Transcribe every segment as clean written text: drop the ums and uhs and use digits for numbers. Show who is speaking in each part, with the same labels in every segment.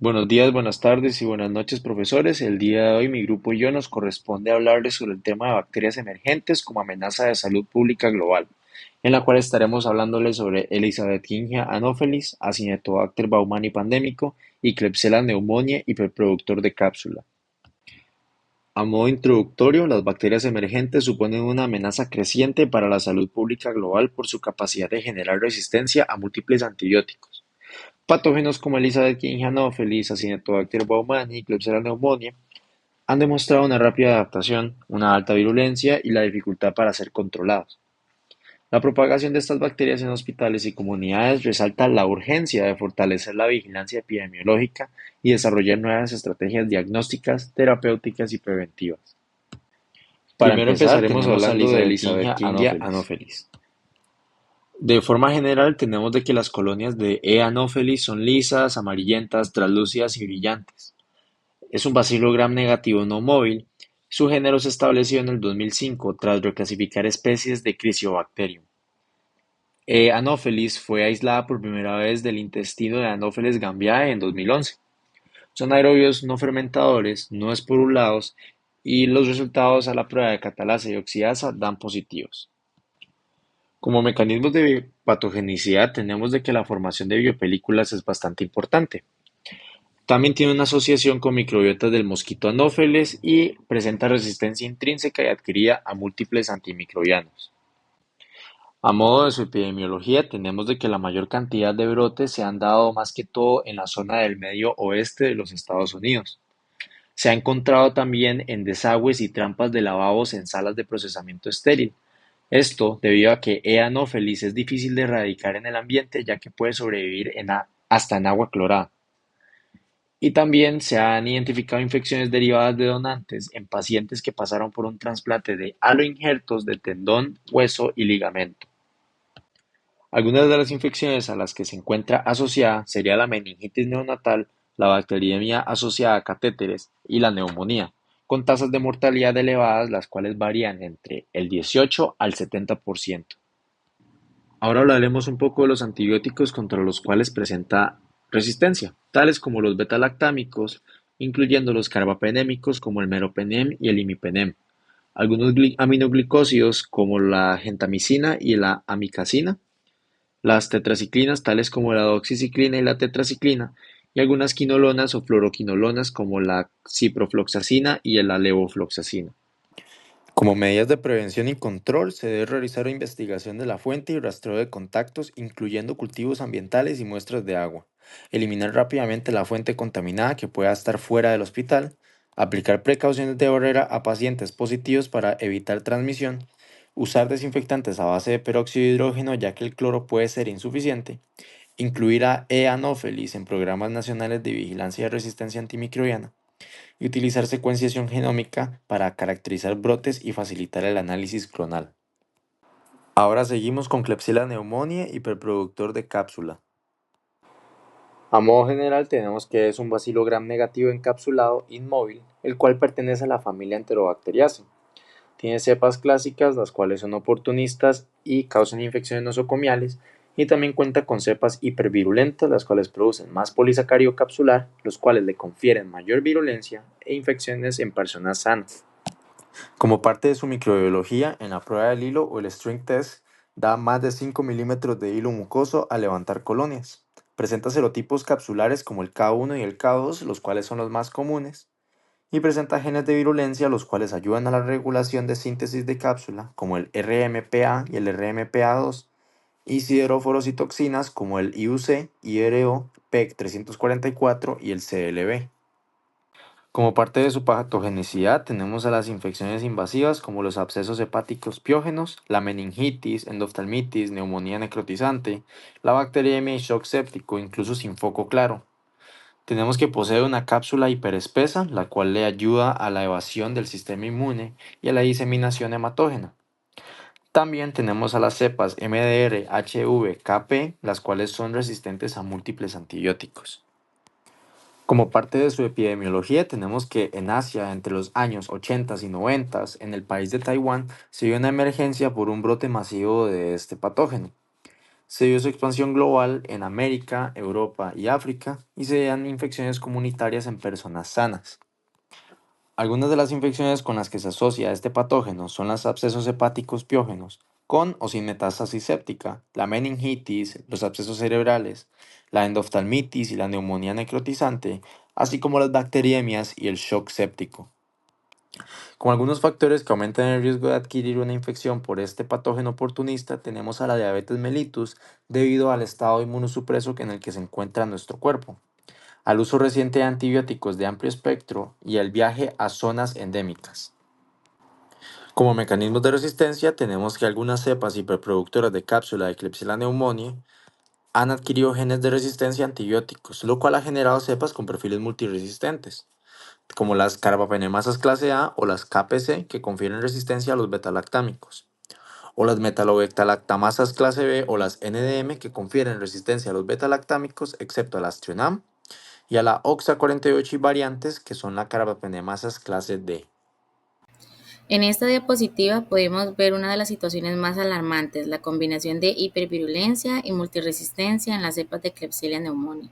Speaker 1: Buenos días, buenas tardes y buenas noches, profesores. El día de hoy mi grupo y yo nos corresponde hablarles sobre el tema de bacterias emergentes como amenaza de salud pública global, en la cual estaremos hablándoles sobre Elisabethingia anopheles, Acinetobacter baumannii pandémico y Klebsiella pneumoniae hiperproductor de cápsula. A modo introductorio, las bacterias emergentes suponen una amenaza creciente para la salud pública global por su capacidad de generar resistencia a múltiples antibióticos. Patógenos como Elisabethingia anopheles, Acinetobacter baumannii y Klebsiella pneumoniae han demostrado una rápida adaptación, una alta virulencia y la dificultad para ser controlados. La propagación de estas bacterias en hospitales y comunidades resalta la urgencia de fortalecer la vigilancia epidemiológica y desarrollar nuevas estrategias diagnósticas, terapéuticas y preventivas.
Speaker 2: Para
Speaker 1: Primero
Speaker 2: empezar,
Speaker 1: empezaremos
Speaker 2: tenemos a
Speaker 1: hablando de
Speaker 2: Elisabethingia
Speaker 1: Elisabethingia
Speaker 2: anopheles.
Speaker 1: anopheles. De forma general, tenemos de que las colonias de E. anopheles son lisas, amarillentas, translúcidas y brillantes. Es un bacilo gram negativo no móvil. Su género se estableció en el 2005 tras reclasificar especies de Cryptobacterium. Anopheles fue aislada por primera vez del intestino de Anopheles gambiae en 2011. Son aerobios no fermentadores, no esporulados y los resultados a la prueba de catalasa y oxidasa dan positivos. Como mecanismos de patogenicidad tenemos de que la formación de biopelículas es bastante importante. También tiene una asociación con microbiotas del mosquito anófeles y presenta resistencia intrínseca y adquirida a múltiples antimicrobianos. A modo de su epidemiología, tenemos de que la mayor cantidad de brotes se han dado más que todo en la zona del medio oeste de los Estados Unidos. Se ha encontrado también en desagües y trampas de lavabos en salas de procesamiento estéril. Esto debido a que E. anopheles es difícil de erradicar en el ambiente ya que puede sobrevivir hasta en agua clorada. Y también se han identificado infecciones derivadas de donantes en pacientes que pasaron por un trasplante de aloinjertos de tendón, hueso y ligamento. Algunas de las infecciones a las que se encuentra asociada sería la meningitis neonatal, la bacteriemia asociada a catéteres y la neumonía, con tasas de mortalidad elevadas las cuales varían entre el 18 al 70%. Ahora hablaremos un poco de los antibióticos contra los cuales presenta resistencia, tales como los beta-lactámicos, incluyendo los carbapenémicos como el meropenem y el imipenem, algunos aminoglicósidos como la gentamicina y la amicacina, las tetraciclinas tales como la doxiciclina y la tetraciclina, y algunas quinolonas o fluoroquinolonas como la ciprofloxacina y la levofloxacina.
Speaker 2: Como medidas de prevención y control, se debe realizar investigación de la fuente y rastreo de contactos, incluyendo cultivos ambientales y muestras de agua. Eliminar rápidamente la fuente contaminada que pueda estar fuera del hospital. Aplicar precauciones de barrera a pacientes positivos para evitar transmisión. Usar desinfectantes a base de peróxido de hidrógeno ya que el cloro puede ser insuficiente. Incluir a E. anopheles en programas nacionales de vigilancia y resistencia antimicrobiana y utilizar secuenciación genómica para caracterizar brotes y facilitar el análisis clonal. Ahora seguimos con Klebsiella pneumoniae, hiperproductor de cápsula.
Speaker 1: A modo general tenemos que es un bacilo gram negativo encapsulado inmóvil, el cual pertenece a la familia Enterobacteriaceae. Tiene cepas clásicas, las cuales son oportunistas y causan infecciones nosocomiales, y también cuenta con cepas hipervirulentas, las cuales producen más polisacario capsular, los cuales le confieren mayor virulencia e infecciones en personas sanas.
Speaker 2: Como parte de su microbiología, en la prueba del hilo o el string test, da más de 5 milímetros de hilo mucoso al levantar colonias. Presenta serotipos capsulares como el K1 y el K2, los cuales son los más comunes, y presenta genes de virulencia, los cuales ayudan a la regulación de síntesis de cápsula, como el RMPA y el RMPA2, y sideroforocitoxinas como el IUC, IRO, PEC 344 y el CLB. Como parte de su patogenicidad, tenemos a las infecciones invasivas como los abscesos hepáticos piógenos, la meningitis, endoftalmitis, neumonía necrotizante, la bacteriemia y shock séptico, incluso sin foco claro. Tenemos que posee una cápsula hiperespesa, la cual le ayuda a la evasión del sistema inmune y a la diseminación hematógena. También tenemos a las cepas MDR, HV, KP, las cuales son resistentes a múltiples antibióticos. Como parte de su epidemiología, tenemos que en Asia, entre los años 80 y 90, en el país de Taiwán, se vio una emergencia por un brote masivo de este patógeno. Se dio su expansión global en América, Europa y África y se dan infecciones comunitarias en personas sanas. Algunas de las infecciones con las que se asocia este patógeno son los abscesos hepáticos piógenos, con o sin metástasis séptica, la meningitis, los abscesos cerebrales, la endoftalmitis y la neumonía necrotizante, así como las bacteriemias y el shock séptico. Como algunos factores que aumentan el riesgo de adquirir una infección por este patógeno oportunista, tenemos a la diabetes mellitus debido al estado inmunosupreso en el que se encuentra nuestro cuerpo, al uso reciente de antibióticos de amplio espectro y al viaje a zonas endémicas. Como mecanismos de resistencia, tenemos que algunas cepas hiperproductoras de cápsula de Klebsiella pneumoniae han adquirido genes de resistencia a antibióticos, lo cual ha generado cepas con perfiles multiresistentes, como las carbapenemasas clase A o las KPC, que confieren resistencia a los betalactámicos, o las metalobectalactamasas clase B o las NDM, que confieren resistencia a los betalactámicos, excepto a las Trionam, y a la OXA48 y variantes, que son las carbapenemasas clase D.
Speaker 3: En esta diapositiva podemos ver una de las situaciones más alarmantes, la combinación de hipervirulencia y multiresistencia en las cepas de Klebsiella pneumoniae.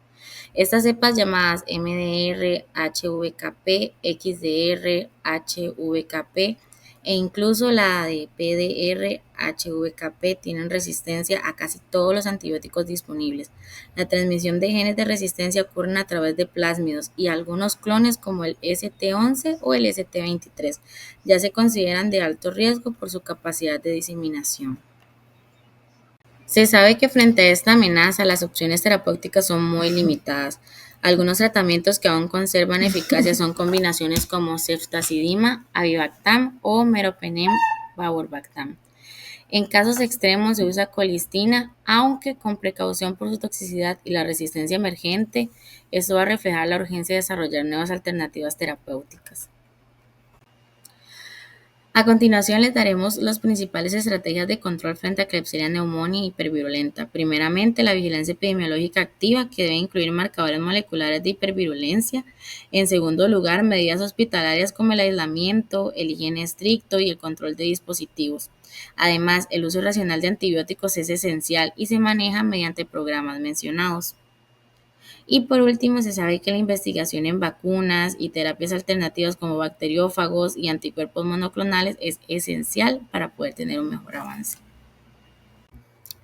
Speaker 3: Estas cepas llamadas MDR, HVKP, XDR, HVKP e incluso la de PDR, HVKP tienen resistencia a casi todos los antibióticos disponibles. La transmisión de genes de resistencia ocurre a través de plásmidos y algunos clones como el ST11 o el ST23 ya se consideran de alto riesgo por su capacidad de diseminación. Se sabe que frente a esta amenaza las opciones terapéuticas son muy limitadas. Algunos tratamientos que aún conservan eficacia son combinaciones como ceftazidima, avibactam o meropenem vaborbactam. En casos extremos se usa colistina, aunque con precaución por su toxicidad y la resistencia emergente, esto va a reflejar la urgencia de desarrollar nuevas alternativas terapéuticas. A continuación les daremos las principales estrategias de control frente a Klebsiella pneumoniae hipervirulenta. Primeramente, la vigilancia epidemiológica activa, que debe incluir marcadores moleculares de hipervirulencia. En segundo lugar, medidas hospitalarias como el aislamiento, el higiene estricto y el control de dispositivos. Además, el uso racional de antibióticos es esencial y se maneja mediante programas mencionados. Y por último, se sabe que la investigación en vacunas y terapias alternativas como bacteriófagos y anticuerpos monoclonales es esencial para poder tener un mejor avance.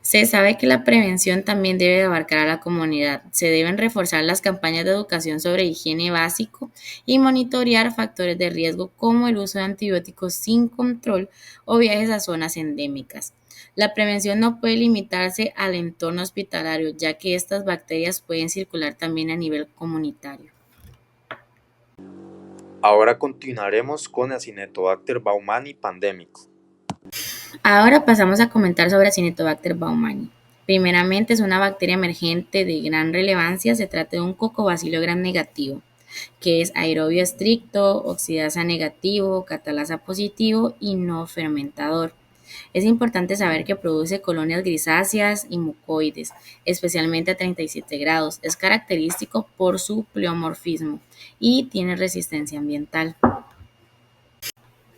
Speaker 3: Se sabe que la prevención también debe abarcar a la comunidad. Se deben reforzar las campañas de educación sobre higiene básico y monitorear factores de riesgo como el uso de antibióticos sin control o viajes a zonas endémicas. La prevención no puede limitarse al entorno hospitalario, ya que estas bacterias pueden circular también a nivel comunitario.
Speaker 2: Ahora continuaremos con Acinetobacter baumannii pandémico.
Speaker 3: Ahora pasamos a comentar sobre Acinetobacter baumannii. Primeramente, es una bacteria emergente de gran relevancia. Se trata de un cocobacilo gram negativo, que es aerobio estricto, oxidasa negativo, catalasa positivo y no fermentador. Es importante saber que produce colonias grisáceas y mucoides, especialmente a 37 grados. Es característico por su pleomorfismo y tiene resistencia ambiental.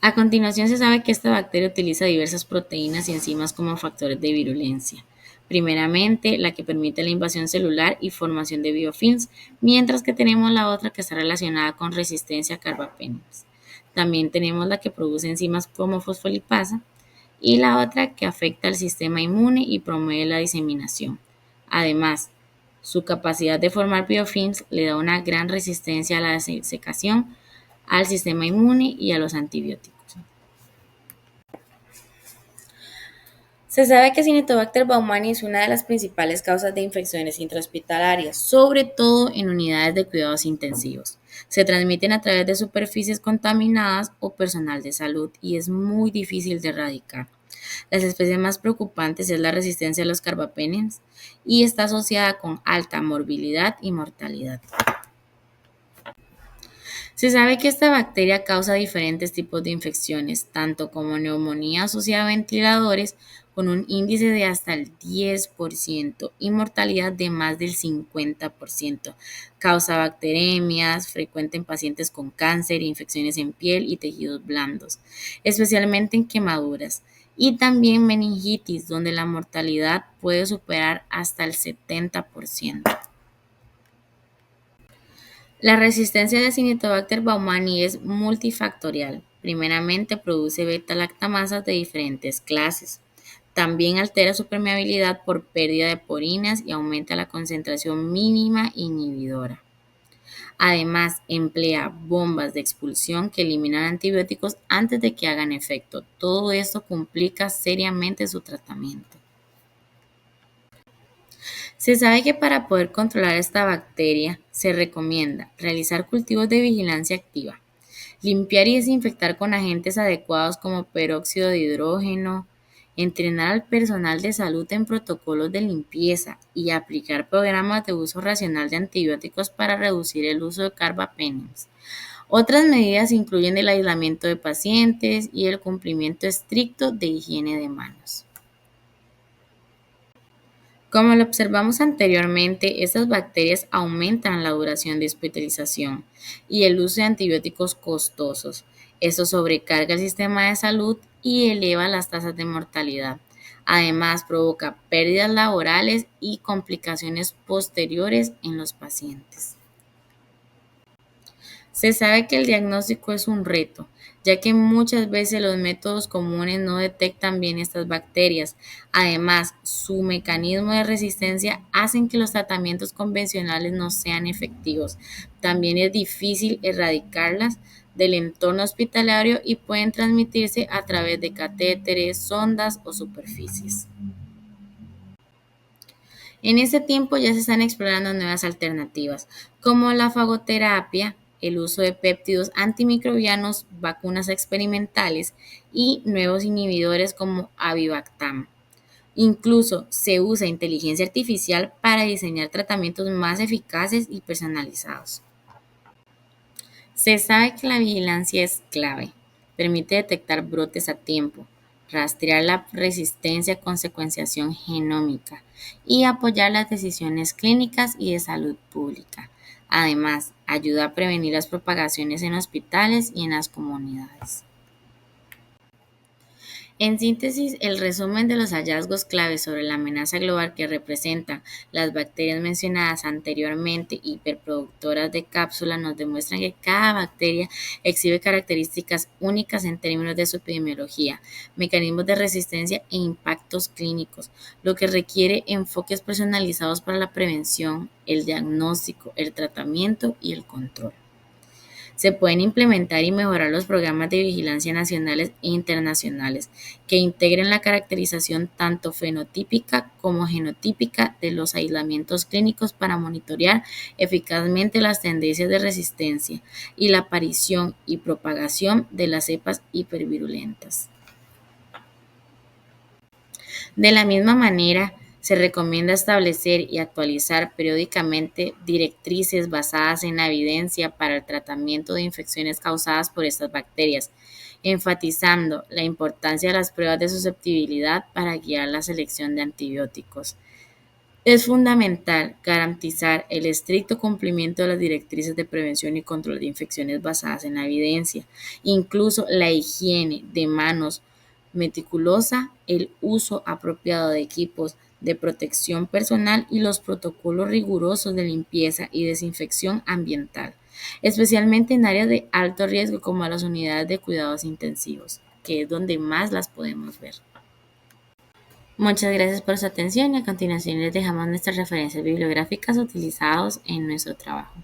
Speaker 3: A continuación, se sabe que esta bacteria utiliza diversas proteínas y enzimas como factores de virulencia. Primeramente, la que permite la invasión celular y formación de biofilms, mientras que tenemos la otra que está relacionada con resistencia a carbapenems. También tenemos la que produce enzimas como fosfolipasa y la otra que afecta al sistema inmune y promueve la diseminación. Además, su capacidad de formar biofilms le da una gran resistencia a la desecación, al sistema inmune y a los antibióticos. Se sabe que Acinetobacter baumannii es una de las principales causas de infecciones intrahospitalarias, sobre todo en unidades de cuidados intensivos. Se transmiten a través de superficies contaminadas o personal de salud y es muy difícil de erradicar. Las especies más preocupantes es la resistencia a los carbapenems y está asociada con alta morbilidad y mortalidad. Se sabe que esta bacteria causa diferentes tipos de infecciones, tanto como neumonía asociada a ventiladores, con un índice de hasta el 10% y mortalidad de más del 50%. Causa bacteremias, frecuente en pacientes con cáncer, infecciones en piel y tejidos blandos, especialmente en quemaduras, y también meningitis, donde la mortalidad puede superar hasta el 70%. La resistencia de Acinetobacter baumannii es multifactorial. Primeramente, produce beta-lactamasas de diferentes clases. También altera su permeabilidad por pérdida de porinas y aumenta la concentración mínima inhibidora. Además, emplea bombas de expulsión que eliminan antibióticos antes de que hagan efecto. Todo esto complica seriamente su tratamiento. Se sabe que para poder controlar esta bacteria se recomienda realizar cultivos de vigilancia activa, limpiar y desinfectar con agentes adecuados como peróxido de hidrógeno, entrenar al personal de salud en protocolos de limpieza y aplicar programas de uso racional de antibióticos para reducir el uso de carbapenems. Otras medidas incluyen el aislamiento de pacientes y el cumplimiento estricto de higiene de manos. Como lo observamos anteriormente, estas bacterias aumentan la duración de hospitalización y el uso de antibióticos costosos. Esto sobrecarga el sistema de salud y eleva las tasas de mortalidad. Además, provoca pérdidas laborales y complicaciones posteriores en los pacientes. Se sabe que el diagnóstico es un reto, ya que muchas veces los métodos comunes no detectan bien estas bacterias. Además, su mecanismo de resistencia hacen que los tratamientos convencionales no sean efectivos. También es difícil erradicarlas del entorno hospitalario y pueden transmitirse a través de catéteres, sondas o superficies. En este tiempo ya se están explorando nuevas alternativas, como la fagoterapia, el uso de péptidos antimicrobianos, vacunas experimentales y nuevos inhibidores como Avibactam. Incluso se usa inteligencia artificial para diseñar tratamientos más eficaces y personalizados. Se sabe que la vigilancia es clave. Permite detectar brotes a tiempo, rastrear la resistencia con secuenciación genómica y apoyar las decisiones clínicas y de salud pública. Además, ayuda a prevenir las propagaciones en hospitales y en las comunidades. En síntesis, el resumen de los hallazgos claves sobre la amenaza global que representan las bacterias mencionadas anteriormente, hiperproductoras de cápsula, nos demuestran que cada bacteria exhibe características únicas en términos de su epidemiología, mecanismos de resistencia e impactos clínicos, lo que requiere enfoques personalizados para la prevención, el diagnóstico, el tratamiento y el control. Se pueden implementar y mejorar los programas de vigilancia nacionales e internacionales que integren la caracterización tanto fenotípica como genotípica de los aislamientos clínicos para monitorear eficazmente las tendencias de resistencia y la aparición y propagación de las cepas hipervirulentas. De la misma manera, se recomienda establecer y actualizar periódicamente directrices basadas en la evidencia para el tratamiento de infecciones causadas por estas bacterias, enfatizando la importancia de las pruebas de susceptibilidad para guiar la selección de antibióticos. Es fundamental garantizar el estricto cumplimiento de las directrices de prevención y control de infecciones basadas en la evidencia, incluso la higiene de manos meticulosa, el uso apropiado de equipos de protección personal y los protocolos rigurosos de limpieza y desinfección ambiental, especialmente en áreas de alto riesgo como las unidades de cuidados intensivos, que es donde más las podemos ver. Muchas gracias por su atención y a continuación les dejamos nuestras referencias bibliográficas utilizadas en nuestro trabajo.